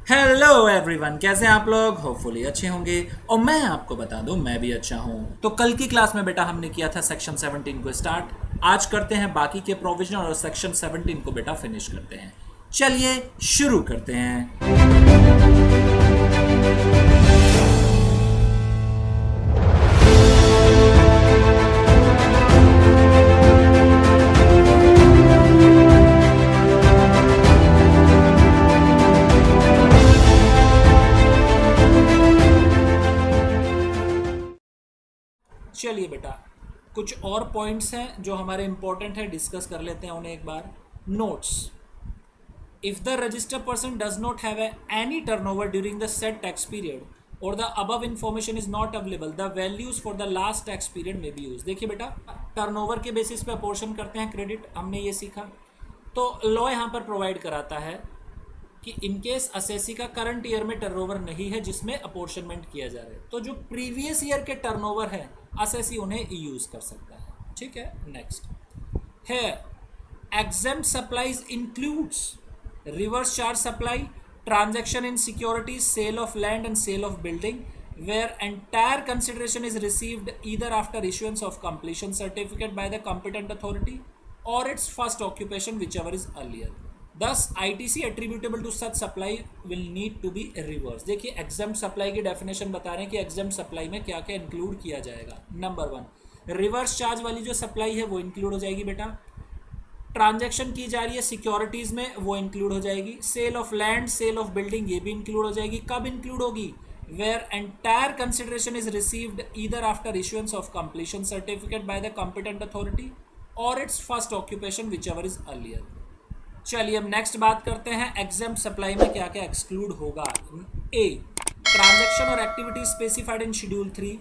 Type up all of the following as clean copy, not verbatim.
Hello everyone, कैसे हैं आप लोग। होपफुली अच्छे होंगे और मैं आपको बता दूं मैं भी अच्छा हूं। तो कल की क्लास में बेटा हमने किया था सेक्शन 17 को स्टार्ट। आज करते हैं बाकी के प्रोविजन और सेक्शन 17 को बेटा फिनिश करते हैं। चलिए शुरू करते हैं। चलिए बेटा, कुछ और पॉइंट्स हैं जो हमारे इंपॉर्टेंट है, डिस्कस कर लेते हैं उन्हें एक बार। Notes: if the registered person does not have any turnover during the said tax period or the above information is not available, the values for the last tax period may be used। देखिए बेटा, turnover के basis पे apportion करते हैं credit, हमने ये सीखा। तो लॉ यहाँ पर प्रोवाइड कराता है कि इनकेस असेसी का करंट ईयर में टर्नओवर नहीं है जिसमें अपोर्शनमेंट किया जा रहा है, तो जो प्रीवियस ईयर के टर्नओवर है असेसी उन्हें यूज कर सकता है। ठीक है, नेक्स्ट है exempt supplies includes reverse charge supply, transaction in securities, sale of land and sale of building, where entire consideration is received either after issuance of completion certificate by the competent authority or its first occupation, whichever is earlier. Thus ITC attributable to such supply will need to be reversed। देखिए exempt supply की definition बता रहे हैं कि exempt supply में क्या क्या include किया जाएगा। नंबर 1, रिवर्स चार्ज वाली जो सप्लाई है वो इंक्लूड हो जाएगी बेटा। ट्रांजैक्शन की जा रही है सिक्योरिटीज़ में, वो इंक्लूड हो जाएगी। Sale of land, sale of building, ये भी इंक्लूड हो जाएगी। कब इंक्लूड होगी? Where entire consideration is received either after issuance of completion certificate by the competent authority और its first occupation whichever is earlier. चलिए अब नेक्स्ट बात करते हैं एग्जेम्प्ट सप्लाई में क्या क्या एक्सक्लूड होगा। ए, ट्रांजैक्शन और activity specified in schedule 3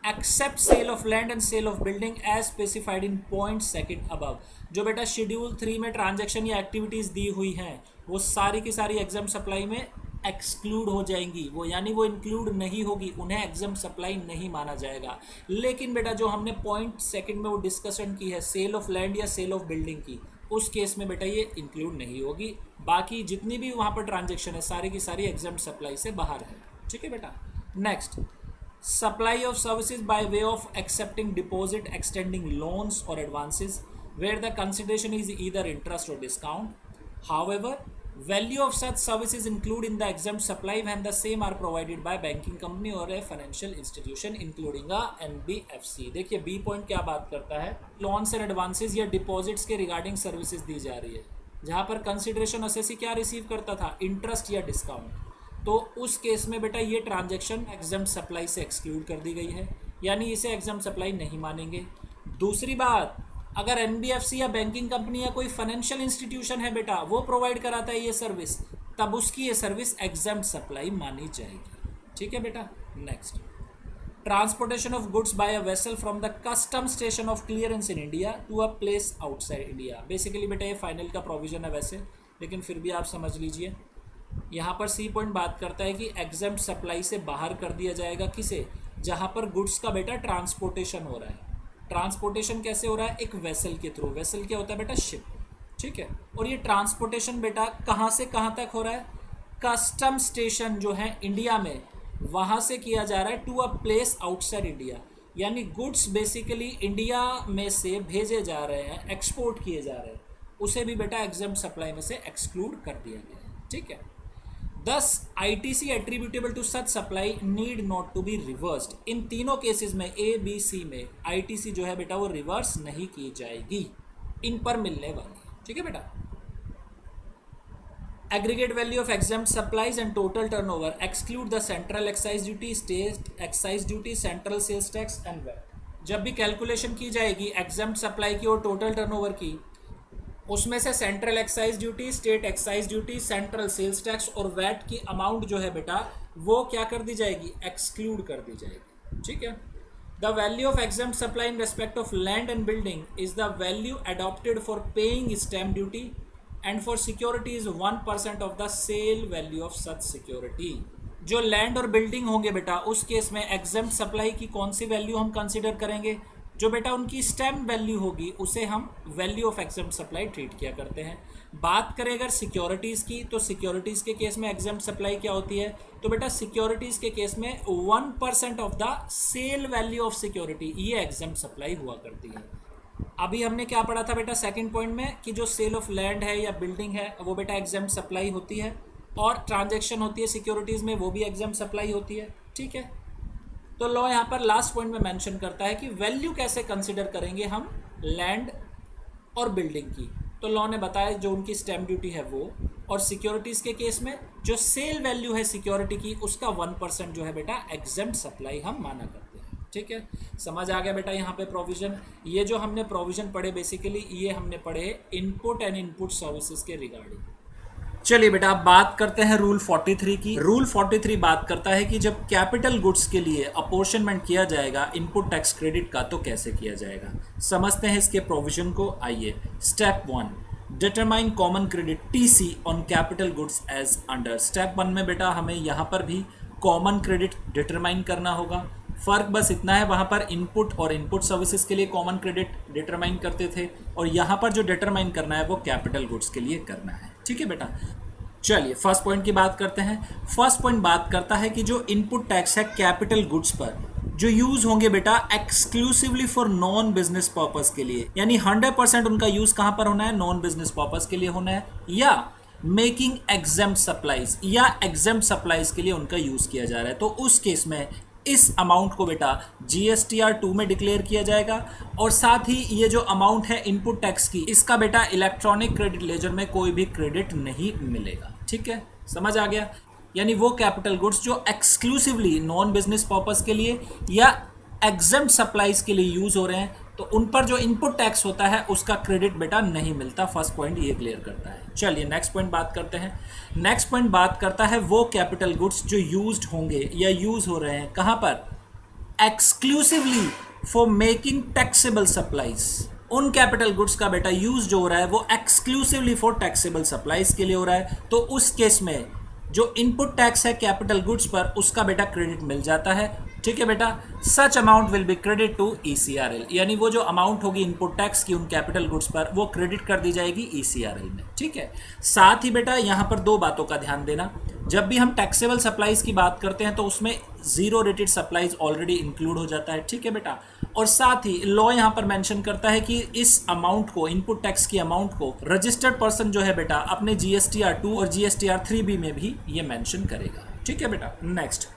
except sale of land and sale of building as specified in point second above. जो बेटा शेड्यूल 3 में ट्रांजैक्शन या एक्टिविटीज़ दी हुई हैं वो सारी की सारी एग्जाम सप्लाई में एक्सक्लूड हो जाएंगी, वो यानी वो इंक्लूड नहीं होगी, उन्हें एग्जाम सप्लाई नहीं माना जाएगा। लेकिन बेटा जो हमने पॉइंट सेकंड में वो डिस्कशन की है सेल ऑफ लैंड या सेल ऑफ बिल्डिंग की, उस केस में बेटा ये इंक्लूड नहीं होगी। बाकी जितनी भी वहाँ पर ट्रांजैक्शन है सारी की सारी एग्जाम सप्लाई से बाहर है। ठीक है बेटा, next supply of services by way of accepting deposit, extending loans or advances where the consideration is either interest or discount. However, value of such services include in the exempt supply when the same are provided by banking company or a financial institution including a NBFC। देखिए B point क्या बात करता है, loans and advances या deposits के regarding services दी जा रही है जहाँ पर कंसिडरेशन असेसी क्या रिसीव करता था, इंटरेस्ट या डिस्काउंट। तो उस केस में बेटा ये ट्रांजैक्शन एग्जाम्प्ट सप्लाई से एक्सक्लूड कर दी गई है, यानी इसे एग्जाम्प्ट सप्लाई नहीं मानेंगे। दूसरी बात, अगर एनबीएफसी या बैंकिंग कंपनी या कोई फाइनेंशियल इंस्टीट्यूशन है बेटा वो प्रोवाइड कराता है ये सर्विस, तब उसकी ये सर्विस एग्जाम्प्ट सप्लाई मानी जाएगी। ठीक है बेटा, next transportation of goods by a vessel from the custom station of clearance in India to a place outside India. Basically बेटा ये फाइनल का प्रोविजन है वैसे, लेकिन फिर भी आप समझ लीजिए। यहाँ पर सी पॉइंट बात करता है कि एग्जेम्प्ट सप्लाई से बाहर कर दिया जाएगा किसे, जहाँ पर गुड्स का बेटा ट्रांसपोर्टेशन हो रहा है। ट्रांसपोर्टेशन कैसे हो रहा है? एक वेसल के थ्रू। वेसल क्या होता है बेटा? शिप। ठीक है, और ये ट्रांसपोर्टेशन बेटा कहाँ से कहाँ तक हो रहा है? कस्टम स्टेशन जो है इंडिया में वहाँ से किया जा रहा है to a place outside India, यानी गुड्स बेसिकली इंडिया में से भेजे जा रहे हैं, एक्सपोर्ट किए जा रहे हैं, उसे भी बेटा एग्जेम्प्ट सप्लाई में से एक्सक्लूड कर दिया गया है। ठीक है, Thus, ITC attributable to such supply need not to be reversed। इन तीनों केसेस में A, B, C में ITC जो है बेटा वो रिवर्स नहीं की जाएगी, इन पर मिलने वाली। ठीक है बेटा, aggregate value of exempt supplies and total turnover exclude the central excise duty, state excise duty, central sales tax and VAT. जब भी कैलकुलेशन की जाएगी एग्जेम्प्ट सप्लाई की और टोटल टर्नओवर की, उसमें से central excise duty, state excise duty, central sales tax और वैट की अमाउंट जो है बेटा वो क्या कर दी जाएगी? एक्सक्लूड कर दी जाएगी। ठीक है, the value of exempt supply in respect of land and building is the value adopted for paying stamp duty and for security is 1% of the sale value of such security. जो land और building होंगे बेटा उस case में exempt supply की कौन सी value हम consider करेंगे? जो बेटा उनकी स्टैम्प वैल्यू होगी उसे हम value of exempt supply treat किया करते हैं। बात करें अगर सिक्योरिटीज़ की, तो सिक्योरिटीज़ के केस में एग्जेम्प्ट सप्लाई क्या होती है? तो बेटा सिक्योरिटीज़ के केस में 1% of the sale value of security ये एग्जेम्प्ट सप्लाई हुआ करती है। अभी हमने क्या पढ़ा था बेटा सेकंड पॉइंट में कि जो सेल ऑफ लैंड है या बिल्डिंग है वो बेटा एग्जेम्प्ट सप्लाई होती है, और ट्रांजैक्शन होती है सिक्योरिटीज़ में वो भी एग्जेम्प्ट सप्लाई होती है। ठीक है, तो लॉ यहाँ पर लास्ट पॉइंट में मेंशन करता है कि वैल्यू कैसे कंसिडर करेंगे हम लैंड और बिल्डिंग की। तो लॉ ने बताया जो उनकी स्टैम्प ड्यूटी है वो, और सिक्योरिटीज़ के केस में जो सेल वैल्यू है सिक्योरिटी की उसका 1% जो है बेटा एग्जेम्प्ट सप्लाई हम माना करते हैं। ठीक है, समझ आ गया बेटा यहाँ पे प्रोविजन। ये जो हमने प्रोविजन पढ़े बेसिकली ये हमने पढ़े इनपुट एंड इनपुट सर्विसेज के रिगार्डिंग। चलिए बेटा अब बात करते हैं रूल 43 की। रूल 43 बात करता है कि जब कैपिटल गुड्स के लिए अपोर्शनमेंट किया जाएगा इनपुट टैक्स क्रेडिट का तो कैसे किया जाएगा, समझते हैं इसके प्रोविजन को। आइए, step 1, determine common credit TC on capital goods as under. Step 1 में बेटा हमें यहाँ पर भी कॉमन क्रेडिट डिटरमाइन करना होगा। फ़र्क बस इतना है, वहाँ पर इनपुट और इनपुट सर्विसेज के लिए कॉमन क्रेडिट डिटरमाइन करते थे, और यहाँ पर जो डिटरमाइन करना है वो कैपिटल गुड्स के लिए करना है। ठीक है बेटा, चलिए फर्स्ट पॉइंट की बात करते हैं। फर्स्ट पॉइंट बात करता है कि जो इनपुट टैक्स है कैपिटल गुड्स पर जो यूज होंगे बेटा exclusively for non business purpose के लिए, यानी 100% उनका यूज कहां पर होना है? नॉन बिजनेस पर्पस के लिए होना है, या मेकिंग एग्जेम्प्ट सप्लाईज या एग्जेम्प्ट सप्लाईज के लिए उनका यूज किया जा रहा है। तो उस केस में इस अमाउंट को बेटा GSTR 2 में डिक्लेयर किया जाएगा, और साथ ही ये जो अमाउंट है इनपुट टैक्स की इसका बेटा इलेक्ट्रॉनिक क्रेडिट लेजर में कोई भी क्रेडिट नहीं मिलेगा। ठीक है, समझ आ गया? यानी वो कैपिटल गुड्स जो एक्सक्लूसिवली नॉन बिजनेस पर्पस के लिए या एग्जेम्प्ट सप्लाईज के लिए यूज हो रहे हैं तो उन पर जो इनपुट टैक्स होता है उसका क्रेडिट बेटा नहीं मिलता। फर्स्ट पॉइंट ये क्लियर करता है। चलिए नेक्स्ट पॉइंट बात करते हैं। नेक्स्ट पॉइंट बात करता है वो कैपिटल गुड्स जो यूज्ड होंगे या यूज हो रहे हैं कहां पर? Exclusively for making taxable supplies. उन कैपिटल गुड्स का बेटा यूज जो हो रहा है वो एक्सक्लूसिवली फॉर टैक्सेबल सप्लाईज के लिए हो रहा है, तो उस केस में जो इनपुट टैक्स है कैपिटल गुड्स पर उसका बेटा क्रेडिट मिल जाता है। ठीक है बेटा, such amount will be credit to ECRL, यानी वो जो अमाउंट होगी इनपुट टैक्स की उन कैपिटल गुड्स पर वो क्रेडिट कर दी जाएगी ECRL में। ठीक है, साथ ही बेटा यहाँ पर दो बातों का ध्यान देना, जब भी हम टैक्सेबल सप्लाईज की बात करते हैं तो उसमें zero rated supplies already include हो जाता है। ठीक है बेटा, और साथ ही लॉ यहाँ पर मेंशन करता है कि इस अमाउंट को इनपुट टैक्स की अमाउंट को रजिस्टर्ड पर्सन जो है बेटा अपने GSTR 2 और GSTR 3B में भी ये मेंशन करेगा। ठीक है बेटा, नेक्स्ट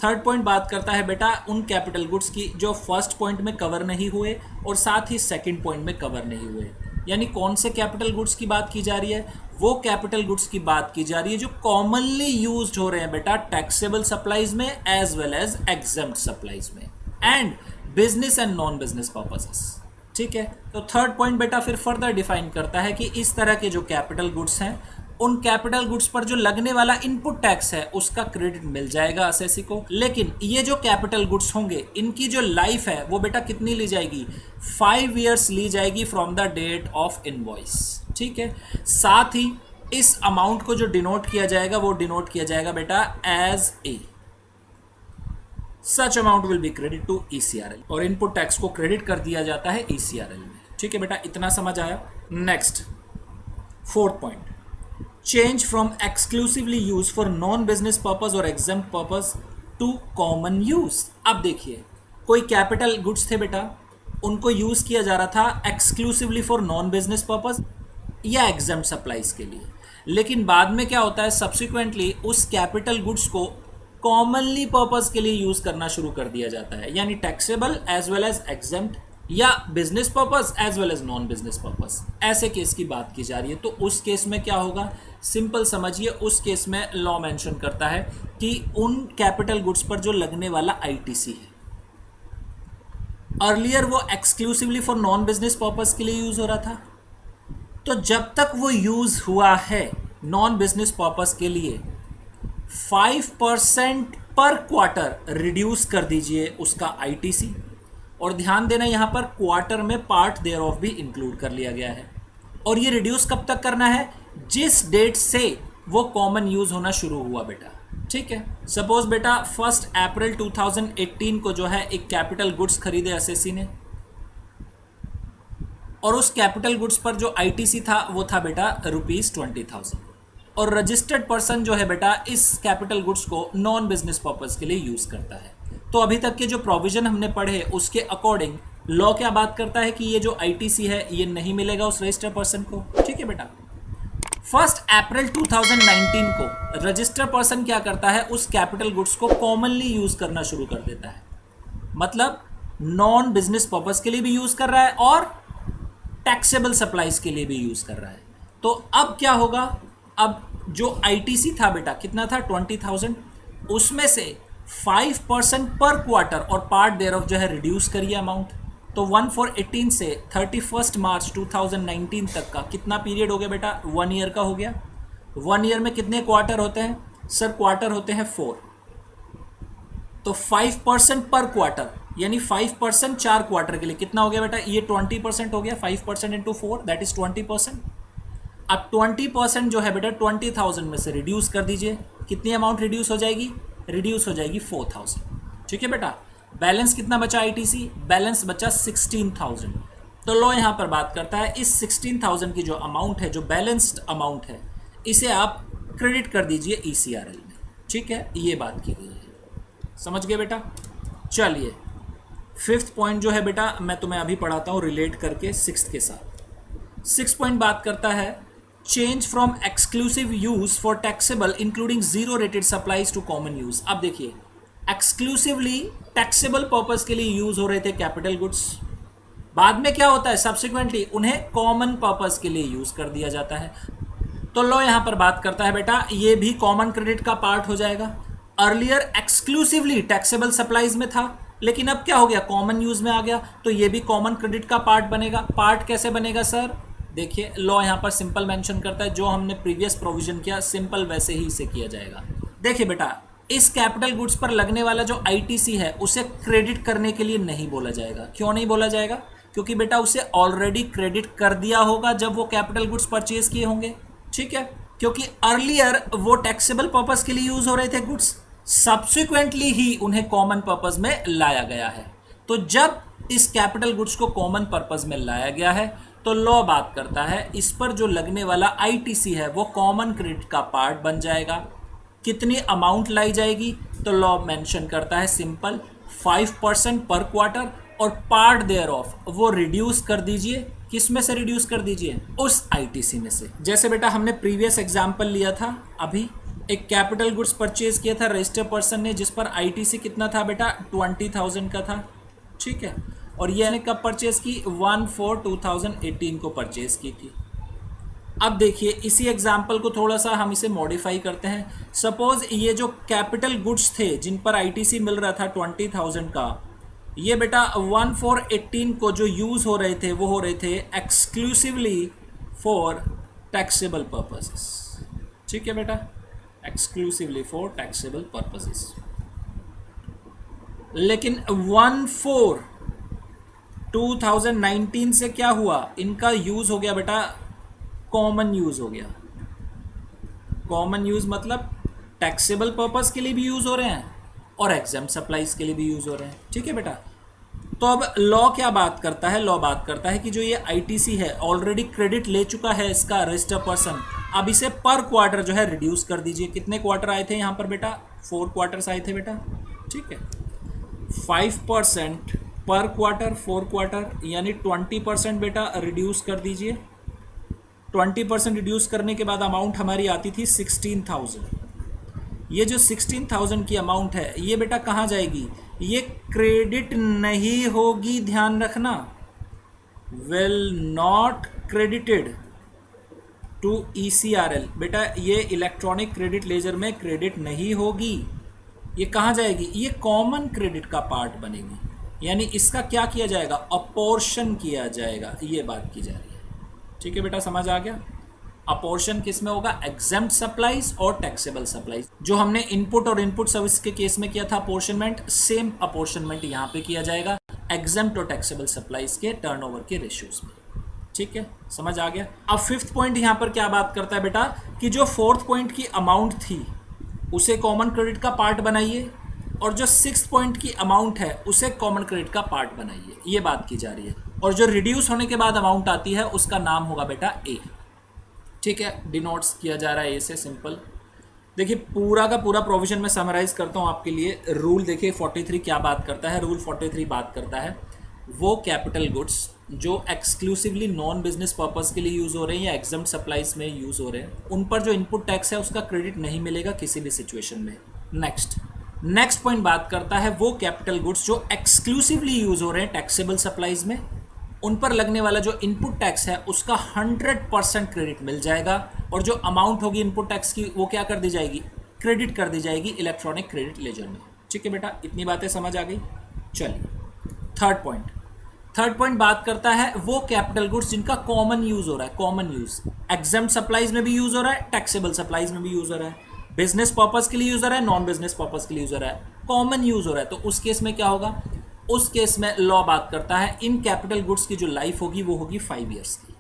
थर्ड पॉइंट बात करता है बेटा उन कैपिटल गुड्स की जो फर्स्ट पॉइंट में कवर नहीं हुए और साथ ही सेकंड पॉइंट में कवर नहीं हुए। यानी कौन से कैपिटल गुड्स की बात की जा रही है? वो कैपिटल गुड्स की बात की जा रही है जो कॉमनली यूज्ड हो रहे हैं बेटा टैक्सेबल सप्लाईज में as well as exempt supplies में and business and non business purposes. ठीक है, तो थर्ड पॉइंट बेटा फिर फर्दर डिफाइन करता है कि इस तरह के जो कैपिटल गुड्स हैं उन कैपिटल गुड्स पर जो लगने वाला इनपुट टैक्स है उसका क्रेडिट मिल जाएगा असेसी को, लेकिन ये जो कैपिटल गुड्स होंगे इनकी जो लाइफ है वो बेटा कितनी ली जाएगी? 5 years ली जाएगी from the date of invoice. ठीक है, साथ ही इस अमाउंट को जो डिनोट किया जाएगा वो डिनोट किया जाएगा बेटा as a such amount will be credit to ECRL, और इनपुट टैक्स को क्रेडिट कर दिया जाता है ECRL में। ठीक है बेटा, इतना समझ आया? Next fourth point, change from exclusively use for non business purpose और exempt purpose to common use. अब देखिए, कोई कैपिटल गुड्स थे बेटा, उनको यूज किया जा रहा था exclusively for non business purpose या एग्जेम्प्ट सप्लाईज के लिए, लेकिन बाद में क्या होता है सब्सिक्वेंटली उस कैपिटल गुड्स को कॉमनली पर्पज के लिए यूज करना शुरू कर दिया जाता है, यानी taxable as well as exempt या business purpose as well as non business purpose. ऐसे केस की बात की जा रही है, तो उस केस में क्या होगा? सिंपल समझिए, उस केस में लॉ मेंशन करता है कि उन कैपिटल गुड्स पर जो लगने वाला ITC है, अर्लियर वो exclusively for non business purpose के लिए यूज हो रहा था, तो जब तक वो यूज हुआ है नॉन बिजनेस पर्पस के लिए 5% पर क्वार्टर रिड्यूस कर दीजिए उसका ITC, और ध्यान देना यहाँ पर क्वार्टर में पार्ट देयर ऑफ भी इंक्लूड कर लिया गया है। और ये रिड्यूस कब तक करना है? जिस डेट से वो कॉमन यूज होना शुरू हुआ बेटा। ठीक है। सपोज बेटा 1 अप्रैल 2018 को जो है एक कैपिटल गुड्स खरीदे एसएससी ने, और उस कैपिटल गुड्स पर जो आईटीसी था वो था बेटा ₹20,000, और रजिस्टर्ड पर्सन जो है बेटा इस कैपिटल गुड्स को नॉन बिजनेस पर्पस के लिए यूज करता है। तो अभी तक के जो प्रोविजन हमने पढ़े उसके अकॉर्डिंग लॉ क्या बात करता है कि ये जो आईटीसी है ये नहीं मिलेगा उस रजिस्टर्ड पर्सन को। ठीक है बेटा। 1 अप्रैल 2019 को रजिस्टर्ड पर्सन क्या करता है, उस कैपिटल गुड्स को कॉमनली यूज करना शुरू कर देता है, मतलब नॉन बिजनेस पर्पस के लिए भी यूज कर रहा है और टैक्सेबल सप्लाईज के लिए भी यूज कर रहा है। तो अब क्या होगा, अब जो आईटीसी था बेटा कितना था 20,000, उसमें से 5% पर क्वार्टर और पार्ट देयर ऑफ जो है रिड्यूस करिए अमाउंट। तो 1/4/18 से 31 मार्च 2019 तक का कितना पीरियड हो गया बेटा, 1 ईयर का हो गया। 1 ईयर में कितने क्वार्टर होते हैं सर, क्वार्टर होते हैं 4। तो 5% पर क्वार्टर यानी 5% 4 क्वार्टर के लिए कितना हो गया बेटा, ये 20% हो गया। 5% इंटू 4 दैट इज 20%। अब 20% जो है बेटा 20,000 में से रिड्यूस कर दीजिए, कितनी अमाउंट रिड्यूस हो जाएगी, रिड्यूस हो जाएगी 4,000। ठीक है बेटा। बैलेंस कितना बचा आईटीसी, बैलेंस बचा 16,000। तो लो यहाँ पर बात करता है इस 16,000 की जो अमाउंट है, जो बैलेंस्ड अमाउंट है, इसे आप क्रेडिट कर दीजिए ईसीआरएल में। ठीक है, ये बात की गई है, समझ गए बेटा। चलिए 5th पॉइंट जो है बेटा मैं तुम्हें अभी पढ़ाता हूँ रिलेट करके 6th के साथ। 6th पॉइंट बात करता है change from exclusive use for taxable including zero rated supplies to common use. अब देखिए एक्सक्लूसिवली टैक्सेबल पर्पस के लिए यूज हो रहे थे कैपिटल गुड्स, बाद में क्या होता है सब्सिक्वेंटली उन्हें कॉमन पर्पस के लिए यूज कर दिया जाता है। तो लो यहां पर बात करता है बेटा ये भी कॉमन क्रेडिट का पार्ट हो जाएगा। अर्लियर एक्सक्लूसिवली टैक्सेबल सप्लाईज में था, लेकिन अब क्या हो गया कॉमन यूज में आ गया, तो ये भी कॉमन क्रेडिट का पार्ट बनेगा। पार्ट कैसे बनेगा सर, देखिए लॉ यहां पर सिंपल मेंशन करता है, जो हमने प्रीवियस प्रोविजन किया सिंपल वैसे ही इसे किया जाएगा। देखिए बेटा इस कैपिटल गुड्स पर लगने वाला जो आईटीसी है उसे क्रेडिट करने के लिए नहीं बोला जाएगा। क्यों नहीं बोला जाएगा, क्योंकि बेटा उसे ऑलरेडी क्रेडिट कर दिया होगा जब वो कैपिटल गुड्स परचेज किए होंगे। ठीक है, क्योंकि अर्लियर वो टैक्सेबल पर्पस के लिए यूज हो रहे थे गुड्स, सब्सिक्वेंटली ही उन्हें कॉमन पर्पस में लाया गया है। तो जब इस कैपिटल गुड्स को कॉमन पर्पस में लाया गया है तो लॉ बात करता है इस पर जो लगने वाला आईटीसी है वो कॉमन क्रेडिट का पार्ट बन जाएगा। कितनी अमाउंट लाई जाएगी, तो लॉ मेंशन करता है सिंपल 5% पर क्वार्टर और पार्ट देयर ऑफ वो रिड्यूस कर दीजिए। किस में से रिड्यूस कर दीजिए, उस आईटीसी में से। जैसे बेटा हमने प्रीवियस एग्जांपल लिया था, अभी एक कैपिटल गुड्स परचेज किया था रजिस्टर्ड पर्सन ने जिस पर आईटीसी कितना था बेटा 20,000 का था। ठीक है, और ये ने कब परचेज की, 1/4/2018 को परचेज की थी। अब देखिए इसी एग्जाम्पल को थोड़ा सा हम इसे मॉडिफाई करते हैं। सपोज ये जो कैपिटल गुड्स थे जिन पर आईटीसी मिल रहा था 20,000 का, ये बेटा 1/4/18 को जो यूज हो रहे थे वो हो रहे थे एक्सक्लूसिवली फॉर टैक्सेबल पर्पसेस। ठीक है बेटा, एक्सक्लूसिवली फॉर टैक्सेबल पर्पसेस। लेकिन 1/4/2019 से क्या हुआ, इनका यूज हो गया बेटा कॉमन यूज हो गया। कॉमन यूज मतलब टैक्सेबल पर्पस के लिए भी यूज हो रहे हैं और एग्जाम सप्लाईज के लिए भी यूज हो रहे हैं। ठीक है बेटा। तो अब लॉ क्या बात करता है, लॉ बात करता है कि जो ये आईटीसी है ऑलरेडी क्रेडिट ले चुका है इसका रजिस्टर्ड पर्सन, अब इसे पर क्वार्टर जो है रिड्यूस कर दीजिए। कितने क्वार्टर आए थे यहाँ पर बेटा, 4 क्वार्टर्स आए थे बेटा। ठीक है, 5% पर क्वार्टर 4 क्वार्टर यानी 20% बेटा रिड्यूस कर दीजिए। 20% रिड्यूस करने के बाद अमाउंट हमारी आती थी 16,000। ये जो 16,000 की अमाउंट है ये बेटा कहाँ जाएगी, ये क्रेडिट नहीं होगी, ध्यान रखना, विल नॉट क्रेडिटेड टू ईसीआरएल। बेटा ये इलेक्ट्रॉनिक क्रेडिट लेजर में क्रेडिट नहीं होगी, ये कहाँ जाएगी, ये कॉमन क्रेडिट का पार्ट बनेगी, यानी इसका क्या किया जाएगा, अपोर्शन किया जाएगा, ये बात की जा रही है। ठीक है बेटा, समझ आ गया। अपोर्शन किस में होगा, एग्जेम्प्ट सप्लाईज और टैक्सेबल सप्लाईज। जो हमने इनपुट और इनपुट सर्विस के केस में किया था अपोर्शनमेंट, सेम अपोर्शनमेंट यहाँ पे किया जाएगा एग्जेम्प्ट और टैक्सेबल सप्लाईज के टर्नओवर के रेशियोज में। ठीक है, समझ आ गया। अब 5th पॉइंट यहाँ पर क्या बात करता है बेटा कि जो 4th पॉइंट की अमाउंट थी उसे कॉमन क्रेडिट का पार्ट बनाइए, और जो 6 पॉइंट की अमाउंट है उसे कॉमन क्रेडिट का पार्ट बनाइए, ये बात की जा रही है। और जो रिड्यूस होने के बाद अमाउंट आती है उसका नाम होगा बेटा ए। ठीक है, डिनोट्स किया जा रहा है ए से, सिंपल। देखिए पूरा का पूरा प्रोविजन मैं समराइज करता हूँ आपके लिए। रूल देखिए 43 क्या बात करता है। रूल 43 बात करता है वो कैपिटल गुड्स जो एक्सक्लूसिवली नॉन बिजनेस पर्पस के लिए यूज़ हो रहे हैं या एग्जम्प्ट सप्लाईज में यूज़ हो रहे हैं, उन पर जो इनपुट टैक्स है उसका क्रेडिट नहीं मिलेगा किसी भी सिचुएशन में। नेक्स्ट पॉइंट बात करता है वो कैपिटल गुड्स जो एक्सक्लूसिवली यूज़ हो रहे हैं टैक्सेबल सप्लाईज में, उन पर लगने वाला जो इनपुट टैक्स है उसका 100% क्रेडिट मिल जाएगा, और जो अमाउंट होगी इनपुट टैक्स की वो क्या कर दी जाएगी, क्रेडिट कर दी जाएगी इलेक्ट्रॉनिक क्रेडिट लेजर में। ठीक है बेटा, इतनी बातें समझ आ गई। चलिए थर्ड पॉइंट बात करता है वो कैपिटल गुड्स जिनका कॉमन यूज हो रहा है। कॉमन यूज एग्जम्प्ट सप्लाईज में भी यूज हो रहा है, टैक्सेबल सप्लाईज में भी यूज हो रहा है, बिजनेस पर्पस के लिए यूज हो रहा है, नॉन बिजनेस पर्पस के लिए यूज हो रहा है, कॉमन यूज हो रहा है। तो उस केस में क्या होगा, उस केस में लॉ बात करता है इन कैपिटल गुड्स की जो लाइफ होगी वो होगी 5 ईयर्स की।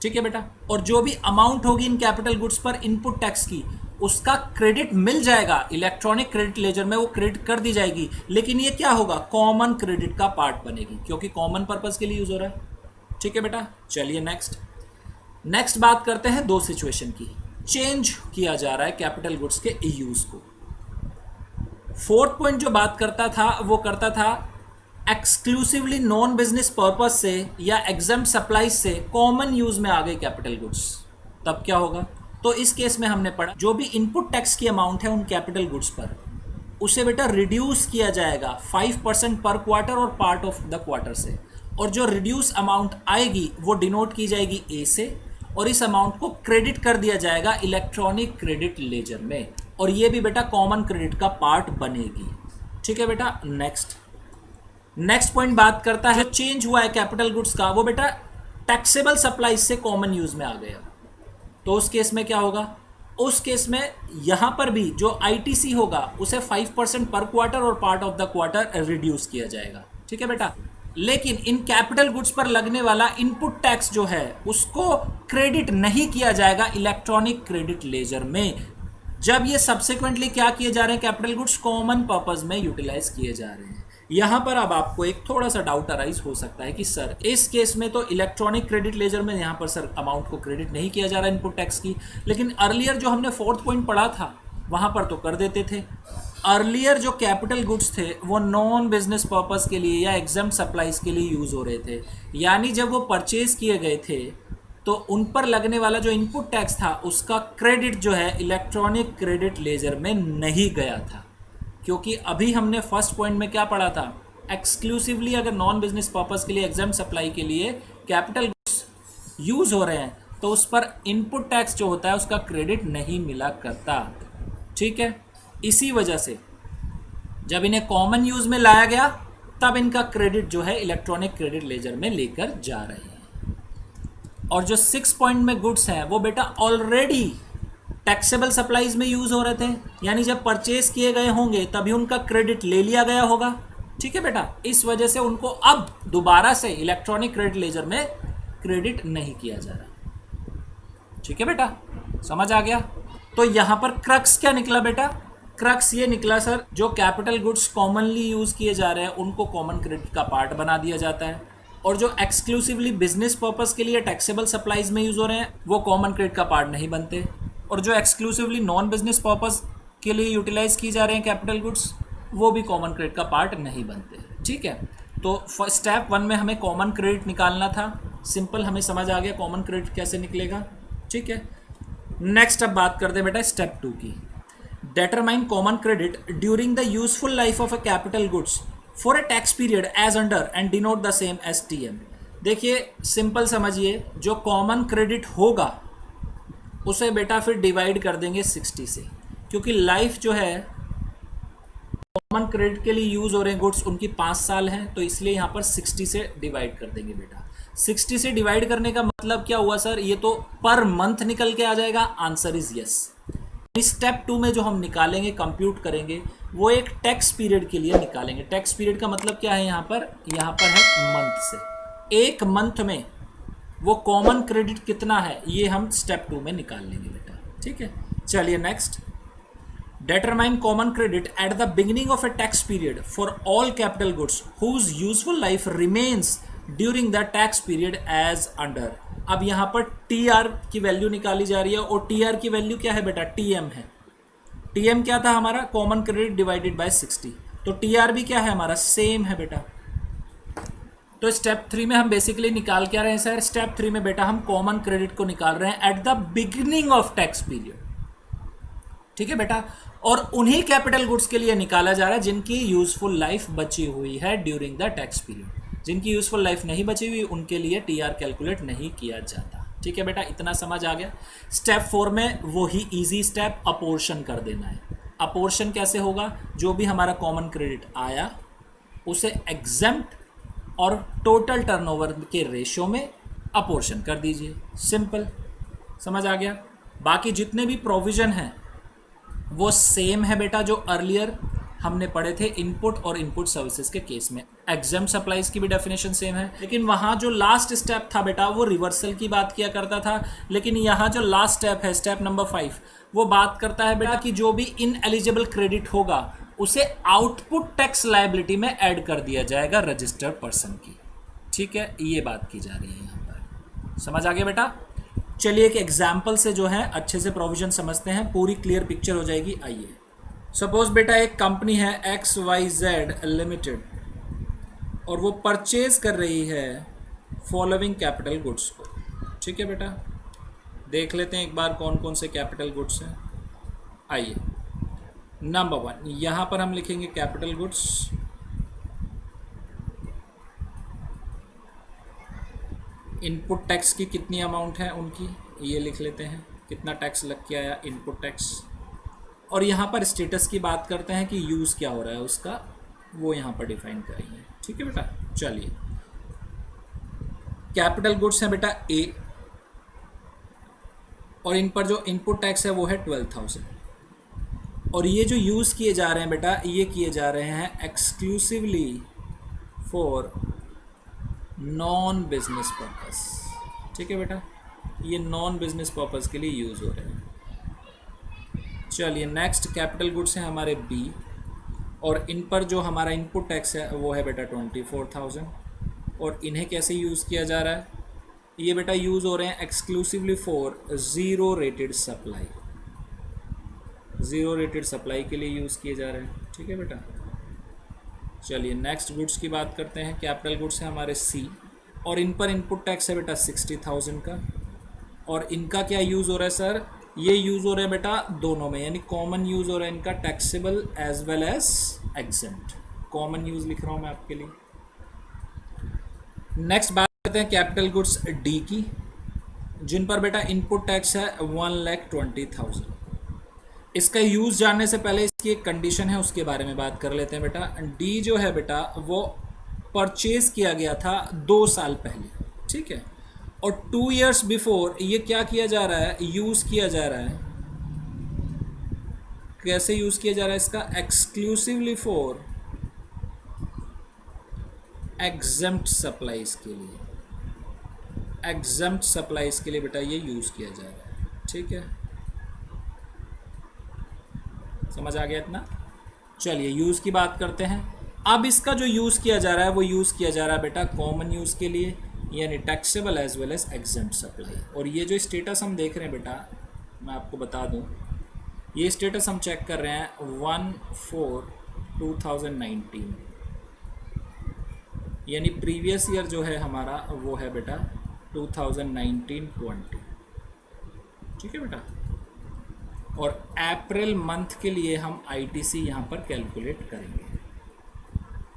ठीक है बेटा, और जो भी अमाउंट होगी इन कैपिटल गुड्स पर इनपुट टैक्स की उसका क्रेडिट मिल जाएगा इलेक्ट्रॉनिक क्रेडिट लेजर में, वो क्रेडिट कर दी जाएगी, लेकिन ये क्या होगा, कॉमन क्रेडिट का पार्ट बनेगी क्योंकि कॉमन पर्पस के लिए यूज हो रहा है। ठीक है बेटा, चलिए नेक्स्ट बात करते हैं दो सिचुएशन की। चेंज किया जा रहा है कैपिटल गुड्स के यूज को। फोर्थ पॉइंट जो बात करता था वो करता था एक्सक्लूसिवली नॉन बिजनेस पर्पस से या एग्जम्प्ट सप्लाईज से कॉमन यूज में आ गए कैपिटल गुड्स, तब क्या होगा। तो इस केस में हमने पढ़ा जो भी इनपुट टैक्स की अमाउंट है उन कैपिटल गुड्स पर उसे बेटा रिड्यूस किया जाएगा 5% पर क्वार्टर और पार्ट ऑफ द क्वार्टर से, और जो रिड्यूस अमाउंट आएगी वो डिनोट की जाएगी ए से, और इस अमाउंट को क्रेडिट कर दिया जाएगा इलेक्ट्रॉनिक क्रेडिट लेजर में, और ये भी बेटा कॉमन क्रेडिट का पार्ट बनेगी। ठीक है बेटा, नेक्स्ट पॉइंट बात करता है चेंज हुआ है कैपिटल गुड्स का वो बेटा टैक्सेबल सप्लाईज से कॉमन यूज में आ गया। तो उस केस में क्या होगा, उस केस में यहां पर भी जो आईटीसी होगा उसे 5% पर क्वार्टर और part of the quarter reduce किया जाएगा। ठीक है बेटा, लेकिन इन कैपिटल गुड्स पर लगने वाला इनपुट टैक्स जो है उसको क्रेडिट नहीं किया जाएगा इलेक्ट्रॉनिक क्रेडिट लेजर में। जब ये सब्सिक्वेंटली क्या किए जा रहे हैं, कैपिटल गुड्स कॉमन पर्पस में यूटिलाइज किए जा रहे हैं। यहां पर अब आपको एक थोड़ा सा डाउट अराइज हो सकता है कि सर इस केस में तो इलेक्ट्रॉनिक क्रेडिट लेजर में यहां पर सर अमाउंट को क्रेडिट नहीं किया जा रहा इनपुट टैक्स की, लेकिन अर्लियर जो हमने फोर्थ पॉइंट पढ़ा था वहां पर तो कर देते थे। अर्लियर जो कैपिटल गुड्स थे वो नॉन बिजनेस पर्पस के लिए या एग्जम्प्ट सप्लाईज के लिए यूज हो रहे थे, यानी जब वो परचेज किए गए थे तो उन पर लगने वाला जो इनपुट टैक्स था उसका क्रेडिट जो है इलेक्ट्रॉनिक क्रेडिट लेजर में नहीं गया था, क्योंकि अभी हमने फर्स्ट पॉइंट में क्या पढ़ा था, एक्सक्लूसिवली अगर नॉन बिजनेस पर्पस के लिए एग्जम्प्ट सप्लाई के लिए कैपिटल गुड्स यूज हो रहे हैं तो उस पर इनपुट टैक्स जो होता है उसका क्रेडिट नहीं मिला करता। ठीक है, इसी वजह से जब इन्हें कॉमन यूज में लाया गया तब इनका क्रेडिट जो है इलेक्ट्रॉनिक क्रेडिट लेजर में लेकर जा रहे हैं। और जो 6 पॉइंट में गुड्स हैं वो बेटा ऑलरेडी टैक्सेबल सप्लाईज में यूज हो रहे थे, यानी जब परचेज किए गए होंगे तभी उनका क्रेडिट ले लिया गया होगा। ठीक है बेटा, इस वजह से उनको अब दोबारा से इलेक्ट्रॉनिक क्रेडिट लेजर में क्रेडिट नहीं किया जा रहा। ठीक है बेटा, समझ आ गया। तो यहां पर क्रक्स क्या निकला बेटा, क्रक्स ये निकला सर जो कैपिटल गुड्स कॉमनली यूज किए जा रहे हैं उनको कॉमन क्रेडिट का पार्ट बना दिया जाता है, और जो एक्सक्लूसिवली बिजनेस पर्पस के लिए टैक्सेबल सप्लाईज में यूज हो रहे हैं वो कॉमन क्रेडिट का पार्ट नहीं बनते, और जो एक्सक्लूसिवली नॉन बिजनेस पर्पस के लिए यूटिलाइज की जा रहे हैं कैपिटल गुड्स वो भी कॉमन क्रेडिट का पार्ट नहीं बनते। ठीक है, तो स्टेप 1 में हमें कॉमन क्रेडिट निकालना था, सिंपल हमें समझ आ गया कॉमन क्रेडिट कैसे निकलेगा। ठीक है, नेक्स्ट अब बात करते हैं बेटा स्टेप 2 की। Determine common credit during the useful life of a capital goods for a tax period as under and denote the same as TM. देखिए सिंपल समझिए, जो कॉमन क्रेडिट होगा उसे बेटा फिर डिवाइड कर देंगे 60 से, क्योंकि लाइफ जो है कॉमन क्रेडिट के लिए यूज हो रहे हैं गुड्स उनकी 5 साल हैं, तो इसलिए यहाँ पर 60 से डिवाइड कर देंगे बेटा। 60 से डिवाइड करने का मतलब क्या हुआ सर, ये तो पर मंथ निकल के आ जाएगा, आंसर इज यस। स्टेप 2 में जो हम निकालेंगे कंप्यूट करेंगे वो एक टैक्स पीरियड के लिए निकालेंगे। टैक्स पीरियड का मतलब क्या है, यहाँ पर है मंथ से, एक मंथ में वो कॉमन क्रेडिट कितना है ये हम स्टेप 2 में निकाल लेंगे बेटा। ठीक है, चलिए determine common credit at the beginning of a tax period for all capital goods whose useful life remains during the tax period as under। अब यहां पर टी आर की वैल्यू निकाली जा रही है और टी आर की वैल्यू क्या है बेटा, टी एम है। टी एम क्या था हमारा, कॉमन क्रेडिट डिवाइडेड बाय 60। तो टी आर भी क्या है हमारा, सेम है बेटा। तो स्टेप 3 में हम बेसिकली निकाल क्या रहे हैं सर, स्टेप 3 में बेटा हम कॉमन क्रेडिट को निकाल रहे हैं at the beginning of tax period. ठीक है बेटा, और उन्हीं कैपिटल गुड्स के लिए निकाला जा रहा है जिनकी यूजफुल लाइफ बची हुई है ड्यूरिंग द टैक्स पीरियड। जिनकी यूजफुल लाइफ नहीं बची हुई उनके लिए टीआर कैलकुलेट नहीं किया जाता। ठीक है बेटा, इतना समझ आ गया। स्टेप 4 में वही इजी स्टेप, अपोर्शन कर देना है। अपोर्शन कैसे होगा, जो भी हमारा कॉमन क्रेडिट आया उसे एग्जेम्प्ट और टोटल टर्नओवर के रेशियो में अपोर्शन कर दीजिए। सिंपल, समझ आ गया। बाकी जितने भी प्रोविजन हैं वो सेम है बेटा जो अर्लियर हमने पढ़े थे इनपुट और इनपुट सर्विसेज के केस में। एग्जाम सप्लाईज की भी डेफिनेशन सेम है, लेकिन वहाँ जो लास्ट स्टेप था बेटा वो रिवर्सल की बात किया करता था, लेकिन यहाँ जो लास्ट स्टेप है, स्टेप नंबर 5, वो बात करता है बेटा कि जो भी इन एलिजिबल क्रेडिट होगा उसे आउटपुट टैक्स लायबिलिटी में ऐड कर दिया जाएगा रजिस्टर्ड पर्सन की। ठीक है, ये बात की जा रही है यहाँ पर। समझ आ गया बेटा। चलिए एक एग्जाम्पल से जो है अच्छे से प्रोविजन समझते हैं, पूरी क्लियर पिक्चर हो जाएगी। आइए, सपोज बेटा एक कंपनी है XYZ लिमिटेड और वो परचेज कर रही है फॉलोइंग कैपिटल गुड्स को। ठीक है बेटा, देख लेते हैं एक बार कौन कौन से कैपिटल गुड्स हैं। आइए, नंबर 1 यहाँ पर हम लिखेंगे कैपिटल गुड्स। इनपुट टैक्स की कितनी अमाउंट है उनकी, ये लिख लेते हैं, कितना टैक्स लग के आया इनपुट टैक्स। और यहाँ पर स्टेटस की बात करते हैं कि यूज़ क्या हो रहा है उसका, वो यहाँ पर डिफाइन करेंगे। ठीक है बेटा, चलिए कैपिटल गुड्स हैं बेटा A, और इन पर जो इनपुट टैक्स है वो है 12,000। और ये जो यूज़ किए जा रहे हैं बेटा, ये किए जा रहे हैं exclusively for non business purpose. ठीक है बेटा, ये नॉन बिजनेस पर्पस के लिए यूज़ हो रहे हैं। चलिए नेक्स्ट कैपिटल गुड्स हैं हमारे B, और इन पर जो हमारा इनपुट टैक्स है वो है बेटा 24,000। और इन्हें कैसे यूज़ किया जा रहा है, ये बेटा यूज़ हो रहे हैं exclusively for zero rated supply. Zero rated supply के लिए यूज़ किए जा रहे हैं। ठीक है बेटा, चलिए नेक्स्ट गुड्स की बात करते हैं। कैपिटल गुड्स हैं हमारे C, और इन पर इनपुट टैक्स है बेटा 60,000 का। और इनका क्या यूज़ हो रहा है सर, ये यूज़ हो रहा है बेटा दोनों में, यानी कॉमन यूज़ हो रहा है इनका, taxable as well as exempt. Common use लिख रहा हूँ मैं आपके लिए। नेक्स्ट बात करते हैं कैपिटल गुड्स D की, जिन पर बेटा इनपुट टैक्स है 1,20,000। इसका यूज़ जानने से पहले इसकी एक कंडीशन है, उसके बारे में बात कर लेते हैं बेटा। D जो है बेटा वो परचेज किया गया था 2 साल पहले। ठीक है, और 2 years बिफोर ये क्या किया जा रहा है, यूज़ किया जा रहा है। कैसे यूज़ किया जा रहा है इसका, एक्सक्लूसिवली फॉर एग्जेम्प्ट सप्लाईज के लिए। एग्जेम्प्ट सप्लाईज के लिए बेटा ये यूज़ किया जा रहा है। ठीक है, समझ आ गया इतना। चलिए यूज़ की बात करते हैं। अब इसका जो यूज़ किया जा रहा है वो यूज़ किया जा रहा है बेटा कॉमन यूज़ के लिए, यानी taxable as well as exempt supply. और ये जो स्टेटस हम देख रहे हैं बेटा, मैं आपको बता दूं, ये स्टेटस हम चेक कर रहे हैं 1/4/2019, यानी प्रीवियस ईयर जो है हमारा वो है बेटा 2019-20। ठीक है बेटा, और अप्रैल मंथ के लिए हम आईटीसी यहाँ पर कैलकुलेट करेंगे।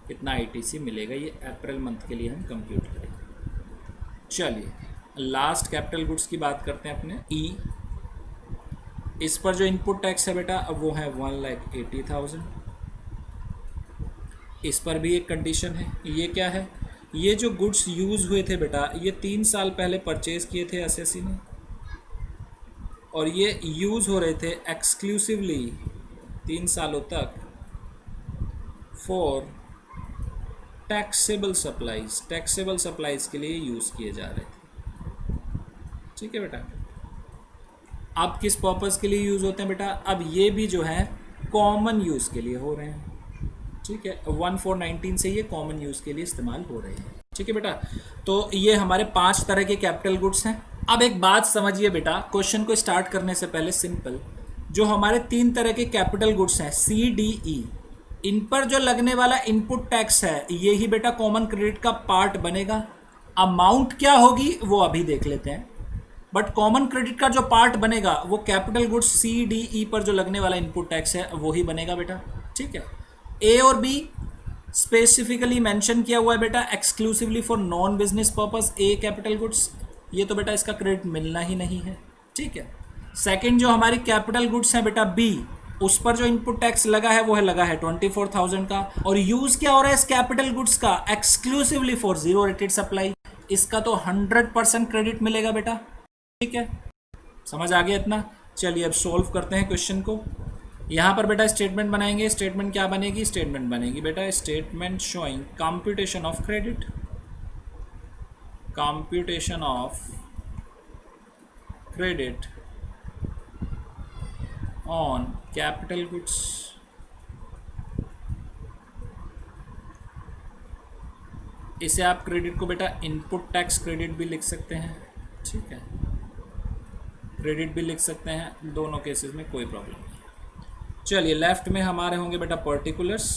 कितना आईटीसी मिलेगा ये अप्रैल मंथ के लिए हम कंप्यूट करेंगे। चलिए लास्ट कैपिटल गुड्स की बात करते हैं अपने ई। इस पर जो इनपुट टैक्स है बेटा अब वो है 1,80,000। इस पर भी एक कंडीशन है, ये क्या है, ये जो गुड्स यूज़ हुए थे बेटा ये 3 साल पहले परचेज किए थे एसएससी ने, और ये यूज़ हो रहे थे एक्सक्लूसिवली 3 सालों तक for taxable supplies. Taxable supplies के लिए यूज़ किए जा रहे थे। ठीक है बेटा, अब किस पर्पज़ के लिए यूज़ होते हैं बेटा, अब ये भी जो है कॉमन यूज़ के लिए हो रहे हैं। ठीक है, 1419 से ये कॉमन यूज़ के लिए इस्तेमाल हो रहे हैं। ठीक है बेटा, तो ये हमारे 5 तरह के कैपिटल गुड्स हैं। अब एक बात समझिए बेटा, क्वेश्चन को स्टार्ट करने से पहले सिंपल, जो हमारे 3 तरह के कैपिटल गुड्स हैं सी डी ई, इन पर जो लगने वाला इनपुट टैक्स है ये ही बेटा कॉमन क्रेडिट का पार्ट बनेगा। अमाउंट क्या होगी वो अभी देख लेते हैं, बट कॉमन क्रेडिट का जो पार्ट बनेगा वो capital goods C D E पर जो लगने वाला इनपुट टैक्स है वो ही बनेगा बेटा। ठीक है, ए और बी स्पेसिफिकली मेंशन किया हुआ है बेटा exclusively for non business purpose A capital goods, ये तो बेटा इसका क्रेडिट मिलना ही नहीं है। ठीक है, सेकंड जो हमारी कैपिटल गुड्स है बेटा बी, उस पर जो इनपुट टैक्स लगा है वो है लगा है 24,000 का, और यूज क्या हो रहा है इस कैपिटल गुड्स का exclusively for zero rated supply, इसका तो 100% क्रेडिट मिलेगा बेटा। ठीक है, समझ आ गया इतना। चलिए अब सॉल्व करते हैं क्वेश्चन को। यहाँ पर बेटा स्टेटमेंट बनाएंगे। स्टेटमेंट क्या बनेगी? स्टेटमेंट बनेगी बेटा statement showing computation of credit, computation of credit on capital goods. इसे आप क्रेडिट को बेटा इनपुट टैक्स क्रेडिट भी लिख सकते हैं। ठीक है, क्रेडिट भी लिख सकते हैं, दोनों केसेस में कोई प्रॉब्लम नहीं। चलिए लेफ्ट में हमारे होंगे बेटा पर्टिकुलर्स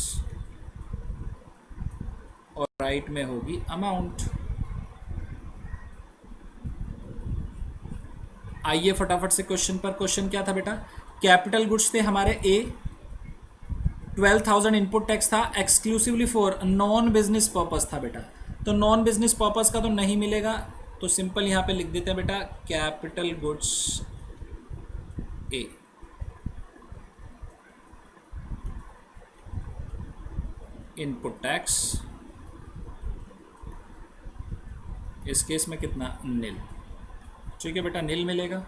और राइट में होगी अमाउंट। आइए फटाफट से क्वेश्चन पर। क्वेश्चन क्या था बेटा? कैपिटल गुड्स थे हमारे ए, 12,000 इनपुट टैक्स था, exclusively for non business purpose था बेटा, तो नॉन बिजनेस पर्पस का तो नहीं मिलेगा, तो सिंपल यहाँ पे लिख देते हैं बेटा कैपिटल गुड्स ए। इनपुट टैक्स इस केस में कितना? नील। ठीक है बेटा, नील मिलेगा।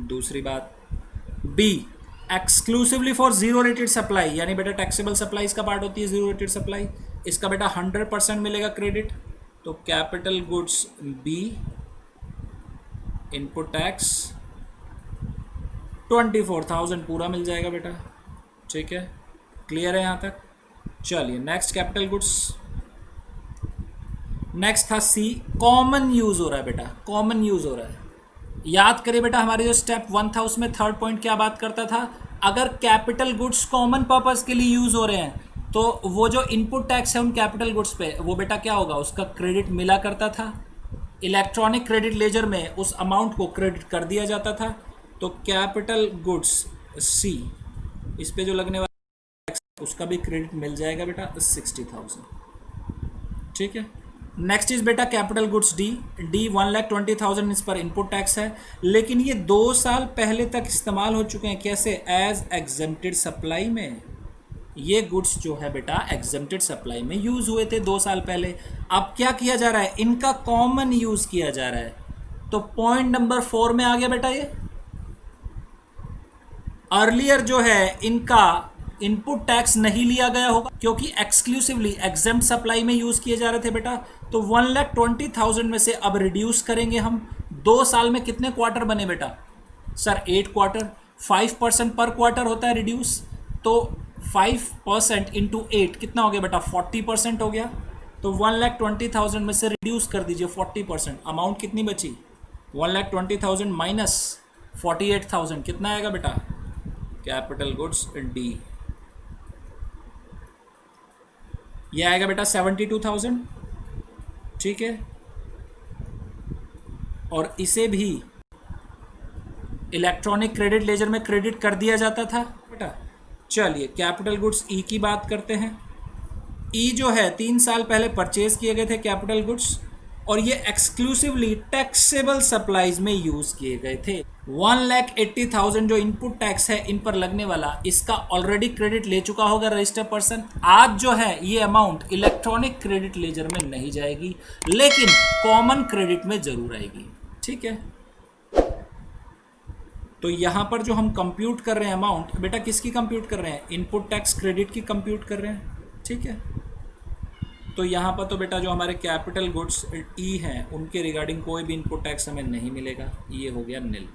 दूसरी बात B, exclusively for zero rated supply, यानी बेटा टैक्सेबल सप्लाई का पार्ट होती है जीरो रेटेड सप्लाई, इसका बेटा 100% मिलेगा क्रेडिट, तो capital goods B input tax 24,000 पूरा मिल जाएगा बेटा। ठीक है, क्लियर है यहाँ तक? चलिए नेक्स्ट कैपिटल गुड्स। नेक्स्ट था सी, कॉमन यूज हो रहा है बेटा, कॉमन यूज हो रहा है। याद करिए बेटा हमारे जो स्टेप 1 था उसमें थर्ड पॉइंट क्या बात करता था? अगर कैपिटल गुड्स कॉमन पर्पस के लिए यूज हो रहे हैं तो वो जो इनपुट टैक्स है उन कैपिटल गुड्स पे वो बेटा क्या होगा? उसका क्रेडिट मिला करता था। इलेक्ट्रॉनिक क्रेडिट लेजर में उस अमाउंट को क्रेडिट कर दिया जाता था, तो कैपिटल गुड्स सी, इस पे जो लगने वाला टैक्स उसका भी क्रेडिट मिल जाएगा बेटा 60,000। ठीक है, नेक्स्ट इज बेटा कैपिटल गुड्स डी, 1,20,000 इस पर इनपुट टैक्स है, लेकिन ये 2 साल पहले तक इस्तेमाल हो चुके हैं। कैसे? एज एग्जेम्प्टेड सप्लाई में। ये गुड्स जो है बेटा एग्जेम्प्टेड सप्लाई में यूज हुए थे 2 साल पहले। अब क्या किया जा रहा है? इनका कॉमन यूज किया जा रहा है, तो पॉइंट नंबर 4 में आ गया बेटा ये। अर्लियर जो है इनका इनपुट टैक्स नहीं लिया गया होगा क्योंकि एक्सक्लूसिवली एग्जेम्प्ट सप्लाई में यूज किए जा रहे थे बेटा, तो 1,20,000 में से अब रिड्यूस करेंगे हम। 2 साल में कितने क्वार्टर बने बेटा? सर 8 क्वार्टर, 5% पर क्वार्टर होता है रिड्यूस, तो 5% इंटू 8 कितना हो गया बेटा? 40% हो गया। तो 1,20,000 में से रिड्यूस कर दीजिए 40%, अमाउंट कितनी बची? 1,20,000 माइनस 48,000 कितना आएगा बेटा? कैपिटल गुड्स डी, ये आएगा बेटा 72,000। ठीक है, और इसे भी इलेक्ट्रॉनिक क्रेडिट लेजर में क्रेडिट कर दिया जाता था बेटा। चलिए कैपिटल गुड्स ई की बात करते हैं। ई जो है 3 साल पहले परचेज किए गए थे कैपिटल गुड्स, और ये एक्सक्लूसिवली टैक्सेबल सप्लाईज में यूज किए गए थे। 1,80,000 जो इनपुट टैक्स है इन पर लगने वाला, इसका ऑलरेडी क्रेडिट ले चुका होगा रजिस्टर पर्सन। आज जो है ये अमाउंट इलेक्ट्रॉनिक क्रेडिट लेजर में नहीं जाएगी, लेकिन कॉमन क्रेडिट में जरूर आएगी। ठीक है, तो यहां पर जो हम कंप्यूट कर रहे हैं अमाउंट बेटा किसकी कंप्यूट कर रहे हैं? इनपुट टैक्स क्रेडिट की कंप्यूट कर रहे हैं। ठीक है, तो यहाँ पर तो बेटा जो हमारे कैपिटल गुड्स ई हैं उनके रिगार्डिंग कोई भी इनपुट टैक्स हमें नहीं मिलेगा, ये हो गया नील।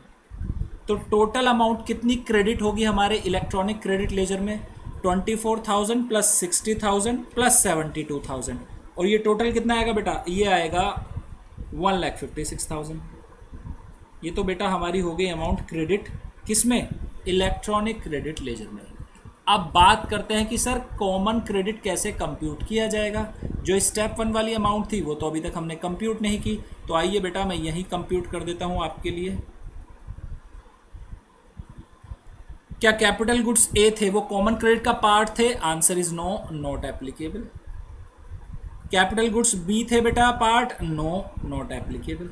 तो टोटल अमाउंट कितनी क्रेडिट होगी हमारे इलेक्ट्रॉनिक क्रेडिट लेजर में? 24,000 प्लस 60,000 प्लस 72,000, और ये टोटल कितना आएगा बेटा? ये आएगा 1,56,000। ये तो बेटा हमारी हो गई अमाउंट क्रेडिट, किसमें? इलेक्ट्रॉनिक क्रेडिट लेजर में। अब बात करते हैं कि सर कॉमन क्रेडिट कैसे कंप्यूट किया जाएगा। जो स्टेप 1 वाली अमाउंट थी वो तो अभी तक हमने कंप्यूट नहीं की, तो आइए बेटा मैं यही कंप्यूट कर देता हूं आपके लिए। क्या कैपिटल गुड्स ए थे वो कॉमन क्रेडिट का पार्ट थे? Answer is no, not applicable. Capital goods B थे बेटा part? No, not applicable.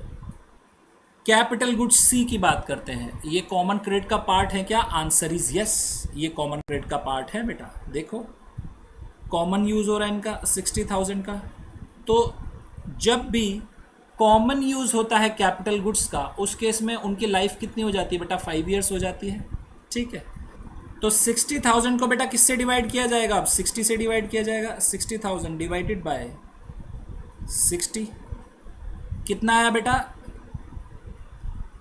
Capital goods C की बात करते हैं, ये कॉमन क्रेडिट का पार्ट है क्या? आंसर इज यस, ये कॉमन क्रेडिट का पार्ट है बेटा। देखो कॉमन यूज हो रहा है इनका 60,000 का। तो जब भी कॉमन यूज होता है कैपिटल गुड्स का, उस केस में उनकी लाइफ कितनी हो जाती है बेटा? 5 ईयर्स हो जाती है। ठीक है, तो 60,000 को बेटा किससे डिवाइड किया जाएगा? अब 60 से डिवाइड किया जाएगा। 60,000 डिवाइडेड बाय 60 कितना आया बेटा?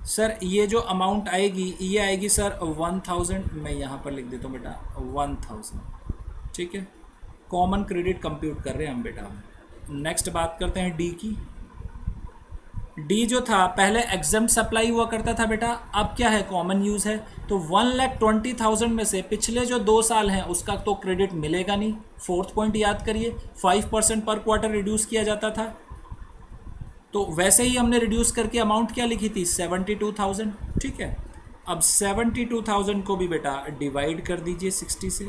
सर ये जो अमाउंट आएगी ये आएगी सर 1000, मैं यहाँ पर लिख देता हूँ बेटा 1000। ठीक है, कॉमन क्रेडिट कंप्यूट कर रहे हैं हम बेटा। नेक्स्ट बात करते हैं डी की। डी जो था पहले एग्जम्प्ट सप्लाई हुआ करता था बेटा, अब क्या है? कॉमन यूज़ है। तो 1,20,000 में से पिछले जो 2 साल हैं उसका तो क्रेडिट मिलेगा नहीं। फोर्थ पॉइंट याद करिए, 5% पर क्वार्टर रिड्यूस किया जाता था। तो वैसे ही हमने रिड्यूस करके अमाउंट क्या लिखी थी? 72,000। ठीक है, अब 72,000 को भी बेटा डिवाइड कर दीजिए 60 से।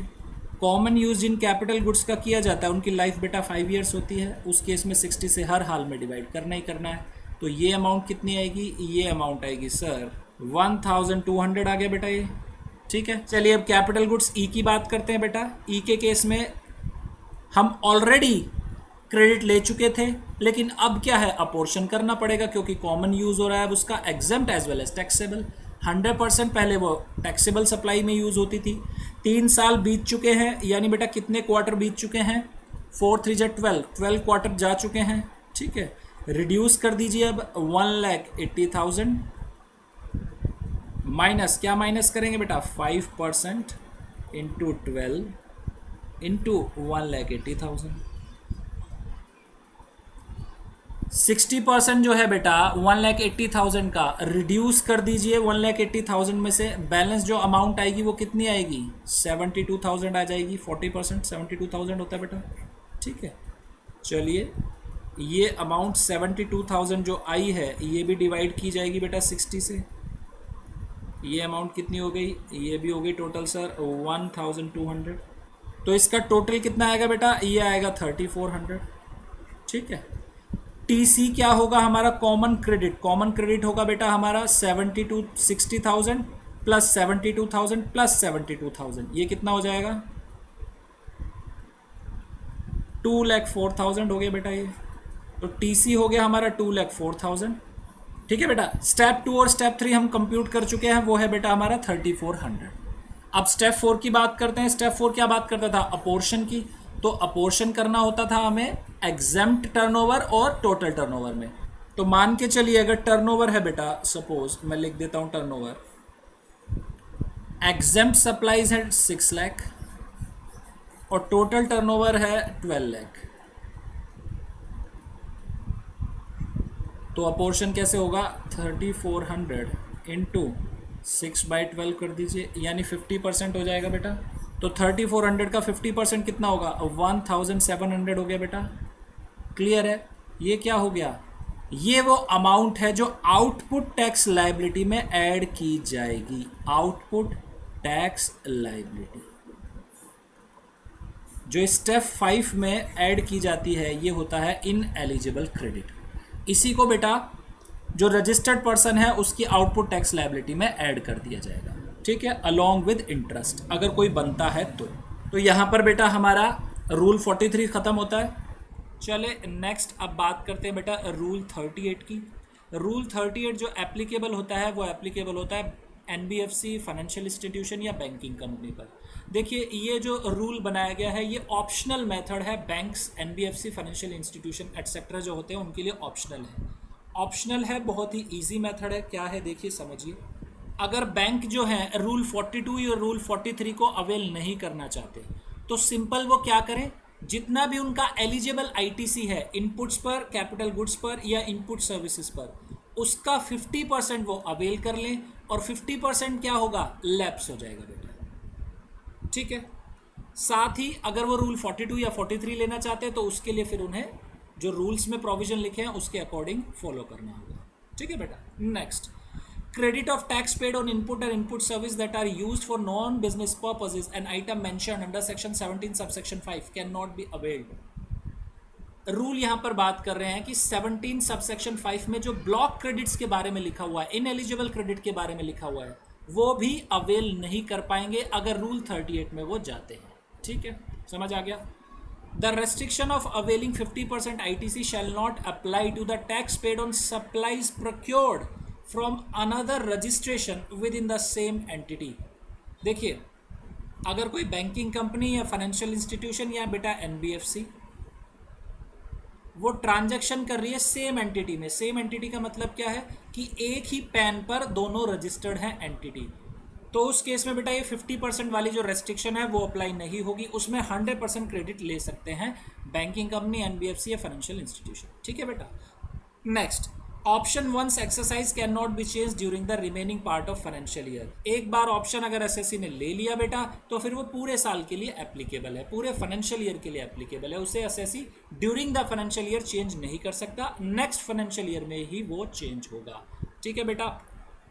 कॉमन यूज जिन कैपिटल गुड्स का किया जाता है उनकी लाइफ बेटा 5 ईयर्स होती है, उस केस में 60 से हर हाल में डिवाइड करना ही करना है। तो ये अमाउंट कितनी आएगी? ये अमाउंट आएगी सर 1,200 आ गया बेटा ये। ठीक है, चलिए अब कैपिटल गुड्स ई की बात करते हैं बेटा। ई के केस में हम ऑलरेडी क्रेडिट ले चुके थे, लेकिन अब क्या है? अपोर्शन करना पड़ेगा क्योंकि कॉमन यूज हो रहा है अब उसका exempt as well as taxable. 100% पहले वो टैक्सेबल सप्लाई में यूज होती थी। 3 साल बीत चुके हैं, यानी बेटा कितने क्वार्टर बीत चुके हैं? 4 3 12, 12 क्वार्टर जा चुके हैं। ठीक है, रिड्यूस कर दीजिए अब 1,80,000 माइनस, क्या माइनस करेंगे बेटा? 5% इंटू 12 इंटू 1,80,000। 60% जो है बेटा 1,80,000 का रिड्यूस कर दीजिए 1,80,000 में से। बैलेंस जो अमाउंट आएगी वो कितनी आएगी? 72,000 आ जाएगी। 40% 72,000 होता है बेटा। ठीक है, चलिए ये अमाउंट 72,000 जो आई है ये भी डिवाइड की जाएगी बेटा 60 से। ये अमाउंट कितनी हो गई? ये भी हो गई टोटल सर 1,200। तो इसका टोटल कितना आएगा बेटा? ये आएगा 3,400। ठीक है, टीसी क्या होगा हमारा? Common credit. कॉमन क्रेडिट होगा बेटा हमारा 60,000 प्लस 72,000 प्लस 72,000, ये कितना हो जाएगा? 2,04,000 हो गया बेटा ये। तो टीसी हो गया हमारा 2,04,000। ठीक है बेटा, स्टेप 2 और स्टेप 3 हम कंप्यूट कर चुके हैं, वो है बेटा हमारा 3,400। अब स्टेप 4 की बात करते हैं। स्टेप 4 क्या बात करता था? अपोर्शन की। तो अपोर्शन करना होता था हमें एग्जम्प्ट टर्नओवर और टोटल टर्नओवर में। तो मान के चलिए अगर टर्नओवर है बेटा, सपोज मैं लिख देता हूं टर्नओवर, एग्जम्प्ट सप्लाईज है 6 लाख और टोटल टर्नओवर है 12 लाख। तो अपोर्शन कैसे होगा? 3,400 इंटू 6/12 कर दीजिए, यानी 50% हो जाएगा बेटा। तो 3,400 का 50% कितना होगा? 1,700 हो गया बेटा। क्लियर है? ये क्या हो गया? ये वो अमाउंट है जो आउटपुट टैक्स लायबिलिटी में ऐड की जाएगी। आउटपुट टैक्स लायबिलिटी जो स्टेप 5 में ऐड की जाती है, ये होता है इनएलिजिबल क्रेडिट। इसी को बेटा जो रजिस्टर्ड पर्सन है उसकी आउटपुट टैक्स लायबिलिटी में ऐड कर दिया जाएगा। ठीक है, अलॉन्ग विद इंटरेस्ट, अगर कोई बनता है तो यहाँ पर बेटा हमारा रूल 43 खत्म होता है। चले नेक्स्ट अब बात करते हैं बेटा रूल 38 की। रूल 38 जो एप्लीकेबल होता है वो एप्लीकेबल होता है एनबीएफसी, फाइनेंशियल इंस्टीट्यूशन या बैंकिंग कंपनी पर। देखिए ये जो रूल बनाया गया है ये ऑप्शनल मेथड है। Banks, NBFC, financial institution etcetera जो होते हैं उनके लिए ऑप्शनल है। ऑप्शनल है, बहुत ही ईजी मेथड है। क्या है देखिए समझिए। अगर बैंक जो है रूल 42 या रूल 43 को अवेल नहीं करना चाहते तो सिंपल वो क्या करें, जितना भी उनका एलिजिबल आईटीसी है इनपुट्स पर, कैपिटल गुड्स पर या इनपुट सर्विसेज पर, उसका 50% वो अवेल कर लें और 50% क्या होगा, लैप्स हो जाएगा बेटा। ठीक है। साथ ही अगर वो रूल 42 या 43 लेना चाहते हैं तो उसके लिए फिर उन्हें जो रूल्स में प्रोविजन लिखे हैं उसके अकॉर्डिंग फॉलो करना होगा। ठीक है बेटा। Next, credit of tax paid on input or input service that are used for non-business purposes, an item mentioned under section 17 subsection 5 cannot be availed. Rule यहां पर बात कर रहे हैं कि 17 सबसेक्शन 5 में जो ब्लॉक क्रेडिट्स के बारे में लिखा हुआ है, इनएलिजिबल क्रेडिट के बारे में लिखा हुआ है, वो भी अवेल नहीं कर पाएंगे अगर रूल 38 में वो जाते हैं। ठीक है, समझ आ गया। The restriction of availing 50% ITC shall not apply to the tax paid on supplies procured from another registration within the same entity. देखिए, अगर कोई बैंकिंग कंपनी या फाइनेंशियल इंस्टीट्यूशन या बेटा एनबीएफसी वो ट्रांजैक्शन कर रही है सेम एंटिटी में, सेम एंटिटी का मतलब क्या है कि एक ही पैन पर दोनों रजिस्टर्ड हैं एंटिटी, तो उस केस में बेटा ये 50% वाली जो रेस्ट्रिक्शन है वो अप्लाई नहीं होगी, उसमें 100% क्रेडिट ले सकते हैं बैंकिंग कंपनी, एनबीएफसी या फाइनेंशियल इंस्टीट्यूशन। ठीक है बेटा। Next, option 1 exercise can not be change during the remaining part of financial year. एक बार ऑप्शन अगर एसएससी ने ले लिया बेटा तो फिर वो पूरे साल के लिए एप्लीकेबल है, पूरे फाइनेंशियल ईयर के लिए एप्लीकेबल है, उसे SSC during the financial year change नहीं कर सकता, नेक्स्ट फाइनेंशियल ईयर में ही वो चेंज होगा। ठीक है बेटा।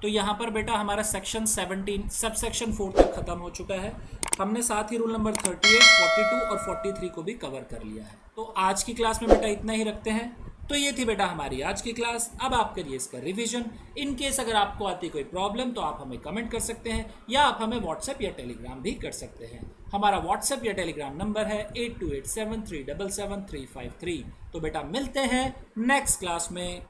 तो यहाँ पर बेटा हमारा सेक्शन 17 सब सेक्शन 4 तक खत्म हो चुका है। हमने साथ ही रूल नंबर 38, 42 और 43 को भी कवर कर लिया है। तो आज की क्लास में बेटा इतना ही रखते हैं। तो ये थी बेटा हमारी आज की क्लास। अब आप करिए इसका रिवीजन। इन केस अगर आपको आती कोई प्रॉब्लम तो आप हमें कमेंट कर सकते हैं या आप हमें व्हाट्सएप या टेलीग्राम भी कर सकते हैं। हमारा व्हाट्सएप या टेलीग्राम नंबर है 8287377353। तो बेटा मिलते हैं नेक्स्ट क्लास में।